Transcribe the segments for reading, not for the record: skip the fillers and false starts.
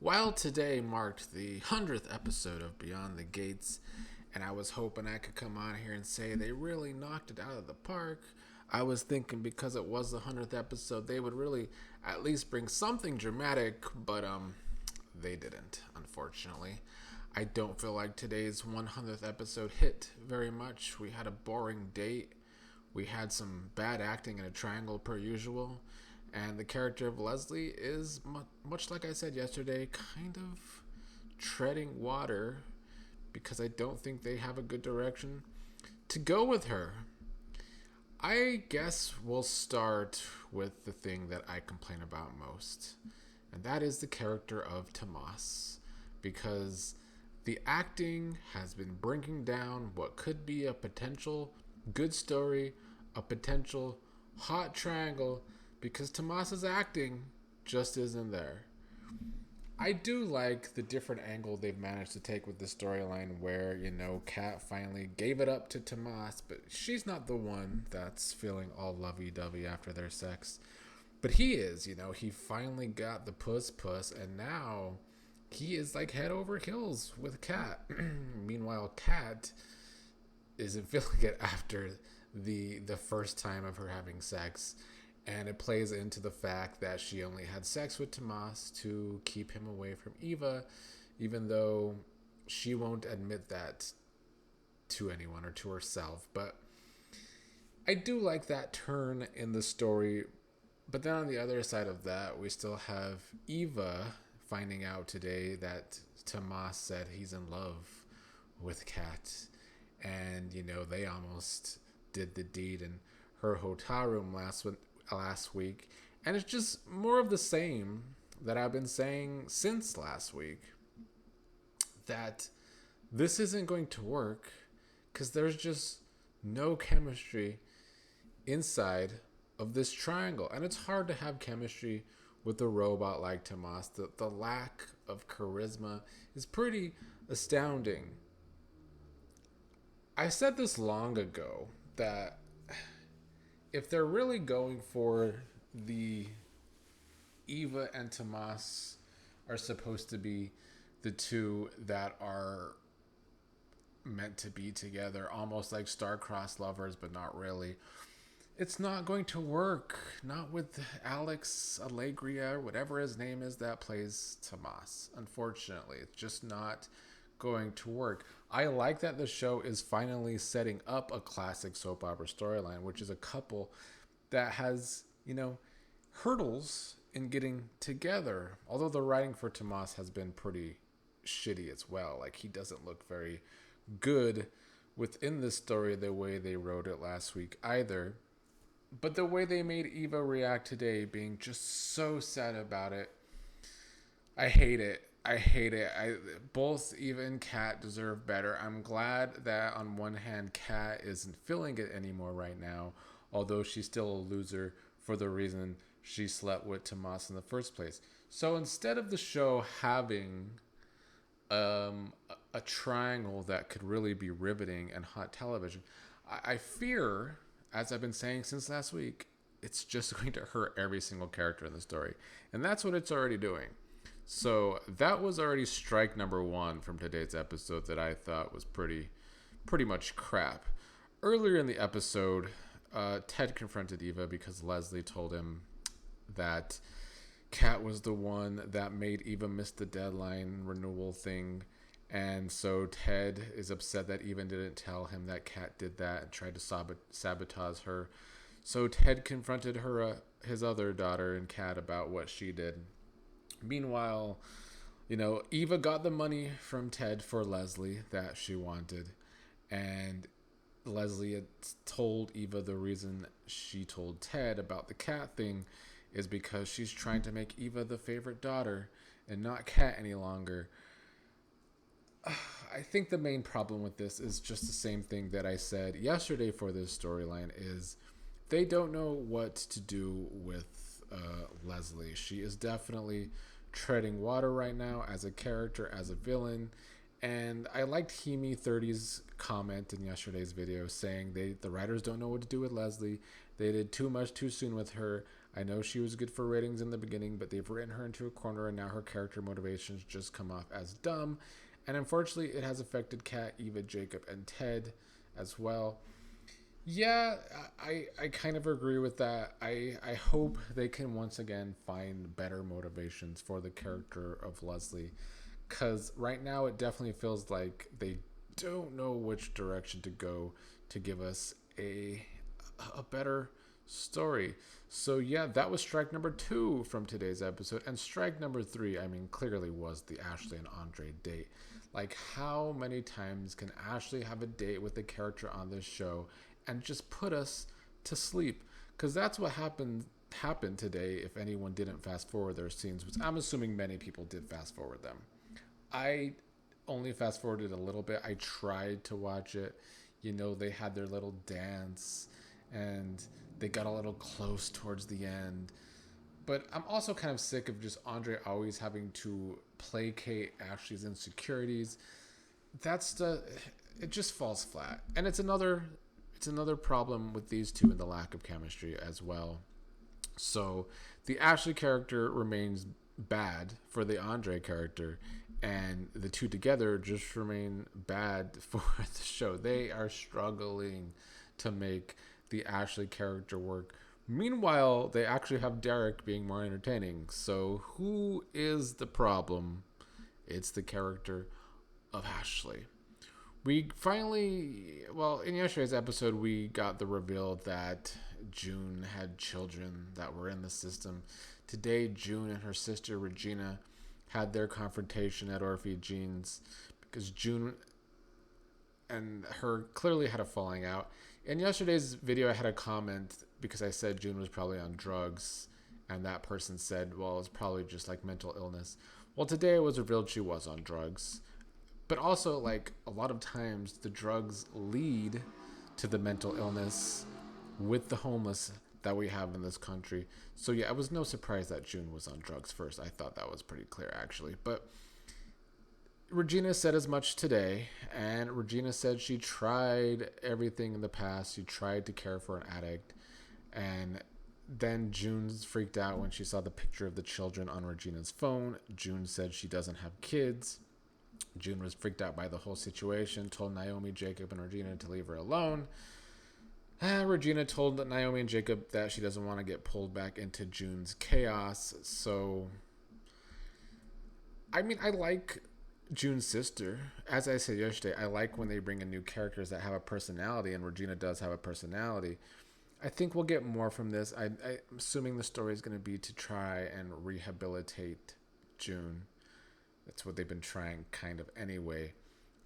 While today marked the 100th episode of Beyond the Gates, and I was hoping I could come on here and say they really knocked it out of the park, I was thinking because it was the 100th episode, they would really at least bring something dramatic, but they didn't, unfortunately. I don't feel like today's 100th episode hit very much. We had a boring date. We had some bad acting in a triangle per usual. And the character of Leslie is, much like I said yesterday, kind of treading water because I don't think they have a good direction to go with her. I guess we'll start with the thing that I complain about most, and that is the character of Tamas, because the acting has been bringing down what could be a potential good story, a potential hot triangle, because Tamas's acting just isn't there. I do like the different angle they've managed to take with the storyline where, Kat finally gave it up to Tamas, but she's not the one that's feeling all lovey dovey after their sex. But he is, he finally got the puss, and now he is like head over heels with Kat. Meanwhile, Kat isn't feeling it after the first time of her having sex, and it plays into the fact that she only had sex with Tamas to keep him away from Eva, even though she won't admit that to anyone or to herself. But I do like that turn in the story. But then on the other side of that, we still have Eva finding out today that Tamas said he's in love with Kat. And, they almost did the deed in her hotel room last week. And it's just more of the same that I've been saying since last week. That this isn't going to work because there's just no chemistry inside of this triangle. And it's hard to have chemistry with a robot like Tamas. The lack of charisma is pretty astounding. I said this long ago that if they're really going for the Eva and Tamas are supposed to be the two that are meant to be together, almost like star-crossed lovers, but not really. It's not going to work. Not with Alex Allegria, whatever his name is, that plays Tamas. Unfortunately, it's just not going to work. I like that the show is finally setting up a classic soap opera storyline, which is a couple that has, hurdles in getting together. Although the writing for Tamas has been pretty shitty as well. Like, he doesn't look very good within the story the way they wrote it last week either. But the way they made Eva react today, being just so sad about it, I hate it. I hate it. Both Eva and Kat deserve better. I'm glad that on one hand, Kat isn't feeling it anymore right now, although she's still a loser for the reason she slept with Tamas in the first place. So instead of the show having a triangle that could really be riveting and hot television, I fear, as I've been saying since last week, it's just going to hurt every single character in the story. And that's what it's already doing. So that was already strike number one from today's episode that I thought was pretty much crap. Earlier in the episode, Ted confronted Eva because Leslie told him that Kat was the one that made Eva miss the deadline renewal thing. And so Ted is upset that Eva didn't tell him that Kat did that and tried to sabotage her. So Ted confronted her, his other daughter, and Kat about what she did. Meanwhile, Eva got the money from Ted for Leslie that she wanted. And Leslie had told Eva the reason she told Ted about the Kat thing is because she's trying to make Eva the favorite daughter and not Kat any longer. I think the main problem with this is just the same thing that I said yesterday for this storyline is they don't know what to do with Leslie. She is definitely treading water right now as a character, as a villain. And I liked Hemi30's comment in yesterday's video saying the writers don't know what to do with Leslie. They did too much too soon with her. I know she was good for ratings in the beginning, but they've written her into a corner, and now her character motivations just come off as dumb. And unfortunately, it has affected Kat, Eva, Jacob, and Ted as well. Yeah, I kind of agree with that. I hope they can once again find better motivations for the character of Leslie. Because right now it definitely feels like they don't know which direction to go to give us a better story. So yeah, that was strike number 2 from today's episode. And strike number 3, I mean, clearly was the Ashley and Andre date. Like, how many times can Ashley have a date with the character on this show and just put us to sleep? Because that's what happened today. If anyone didn't fast forward their scenes, which I'm assuming many people did fast forward them. I only fast forwarded a little bit. I tried to watch it. You know, they had their little dance and they got a little close towards the end. But I'm also kind of sick of just Andre always having to placate Ashley's insecurities. It just falls flat. And it's another problem with these two and the lack of chemistry as well. So the Ashley character remains bad for the Andre character, and the two together just remain bad for the show. They are struggling to make the Ashley character work. Meanwhile, they actually have Derek being more entertaining. So who is the problem? It's the character of Ashley. We finally, well, in yesterday's episode, we got the reveal that June had children that were in the system. Today, June and her sister Regina had their confrontation at Orphe Jean's because June and her clearly had a falling out. In yesterday's video, I had a comment because I said June was probably on drugs, and that person said, well, it's probably just like mental illness. Well, today it was revealed she was on drugs. But also, like, a lot of times the drugs lead to the mental illness with the homeless that we have in this country. So yeah, it was no surprise that June was on drugs first. I thought that was pretty clear, actually. But Regina said as much today, and Regina said she tried everything in the past. She tried to care for an addict, and then June's freaked out when she saw the picture of the children on Regina's phone. June said she doesn't have kids. June was freaked out by the whole situation, told Naomi, Jacob, and Regina to leave her alone. Regina told Naomi and Jacob that she doesn't want to get pulled back into June's chaos. So, I mean, I like June's sister. As I said yesterday, I like when they bring in new characters that have a personality, and Regina does have a personality. I think we'll get more from this. I'm assuming the story is going to be to try and rehabilitate June. That's what they've been trying kind of anyway.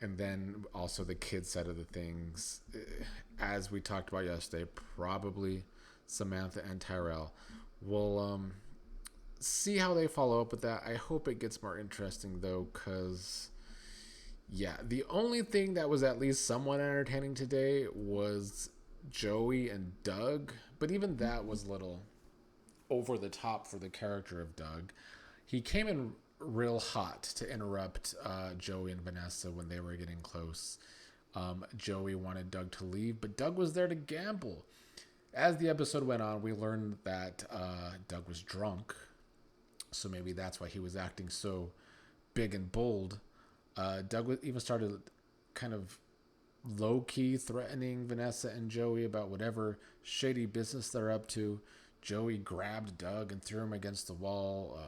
And then also the kids side of the things, as we talked about yesterday, probably Samantha and Tyrell. We'll see how they follow up with that. I hope it gets more interesting though, because yeah, the only thing that was at least somewhat entertaining today was Joey and Doug, but even that was a little over the top for the character of Doug. He came in real hot to interrupt Joey and Vanessa when they were getting close. Joey wanted Doug to leave, but Doug was there to gamble. As the episode went on, we learned that Doug was drunk, so maybe that's why he was acting so big and bold. Doug even started kind of low-key threatening Vanessa and Joey about whatever shady business they're up to. Joey grabbed Doug and threw him against the wall,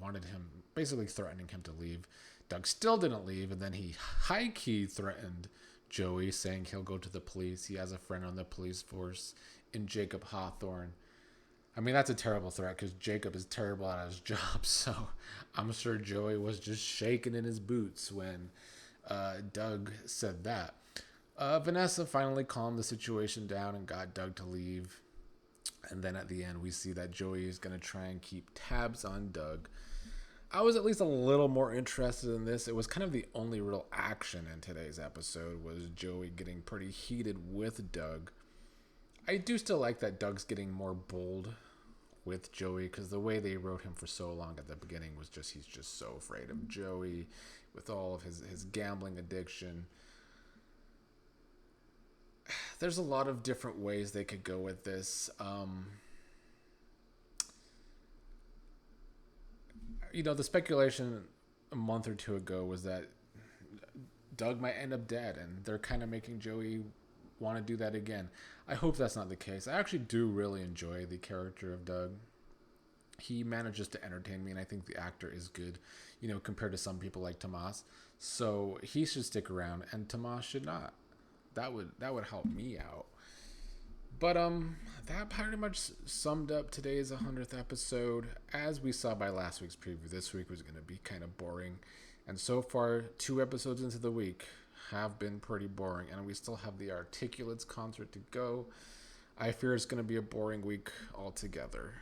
wanted him, basically threatening him to leave. Doug still didn't leave, and then he high-key threatened Joey, saying he'll go to the police. He has a friend on the police force in Jacob Hawthorne. I mean, that's a terrible threat because Jacob is terrible at his job, so I'm sure Joey was just shaking in his boots when Doug said that. Vanessa finally calmed the situation down and got Doug to leave. And then at the end, we see that Joey is going to try and keep tabs on Doug. I was at least a little more interested in this. It was kind of the only real action in today's episode was Joey getting pretty heated with Doug. I do still like that Doug's getting more bold with Joey because the way they wrote him for so long at the beginning was just he's just so afraid of Joey with all of his gambling addiction. There's a lot of different ways they could go with this. the speculation a month or two ago was that Doug might end up dead, and they're kind of making Joey want to do that again. I hope that's not the case. I actually do really enjoy the character of Doug. He manages to entertain me, and I think the actor is good, compared to some people like Tamas. So he should stick around, and Tamas should not. That would help me out. But that pretty much summed up today's 100th episode. As we saw by last week's preview, this week was going to be kind of boring. And so far, 2 episodes into the week have been pretty boring, and we still have the Articulates concert to go. I fear it's going to be a boring week altogether.